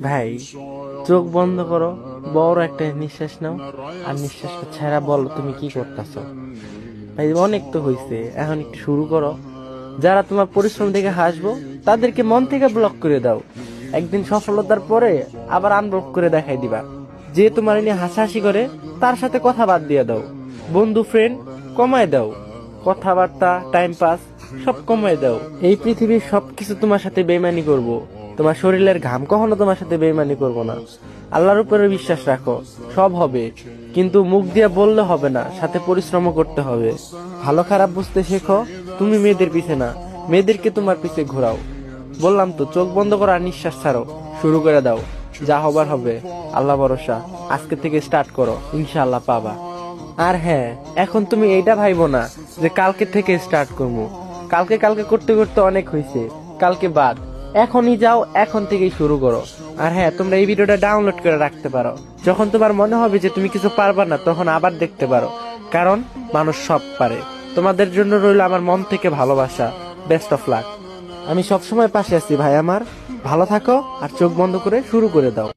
ভাই, চোখ বন্ধ করো, বড় একটা নিঃশ্বাস নাও, আর নিঃশ্বাসটা ছেড়া বলো তুমি কি করতেছো। ভাই অনেক তো হইছে, এখন একটু শুরু করো। যারা তোমার পরিশ্রম দেখে হাসবো তাদেরকে মন থেকে ব্লক করে দাও। একদিন সফলতার পরে আবার আনব্লক করে দেখাই দিবা। যে তোমার নিয়ে হাসাহাসি করে তার সাথে কথা বাদ দিয়ে দাও। বন্ধু ফ্রেন্ড কমায় দাও, কথাবার্তা টাইম পাস সব কমায় দাও। এই পৃথিবীর সবকিছু তোমার সাথে বেইমানি করব, তোমার শরীরের ঘাম কখনো তোমার সাথে বেইমানি করব না। আল্লাহর উপরে বিশ্বাস রাখো, সব হবে। কিন্তু মুখ দিয়ে বললে হবে না, সাথে পরিশ্রমও করতে হবে। ভালো খারাপ বুঝতে শেখো। তুমি মেয়েদের পিছে না, মেয়েদেরকে তোমার পিছে ঘোরাও। বললাম তো, চোখ বন্ধ করো আর নিঃশ্বাস ছাড়ো, শুরু করে দাও। যা হবার হবে, আল্লাহ ভরসা। আজকে থেকে স্টার্ট করো, ইনশাআল্লাহ পাবা। আর হ্যাঁ, এখন তুমি এইটা ভাইবো না যে কালকে থেকে স্টার্ট করবো। কালকে কালকে করতে করতে অনেক হয়েছে, কালকে বাদ। এখনই যাও, এখন থেকেই শুরু করো। আর হ্যাঁ, তোমরা এই ভিডিওটা ডাউনলোড করে রাখতে পারো। যখন তোমার মনে হবে যে তুমি কিছু পারবা না, তখন আবার দেখতে পারো। কারণ মানুষ সব পারে। তোমাদের জন্য রইল আমার মন থেকে ভালোবাসা। Best of luck. আমি সবসময় পাশে আছি ভাই আমার। ভালো থাকো আর চোখ বন্ধ করে শুরু করে দাও।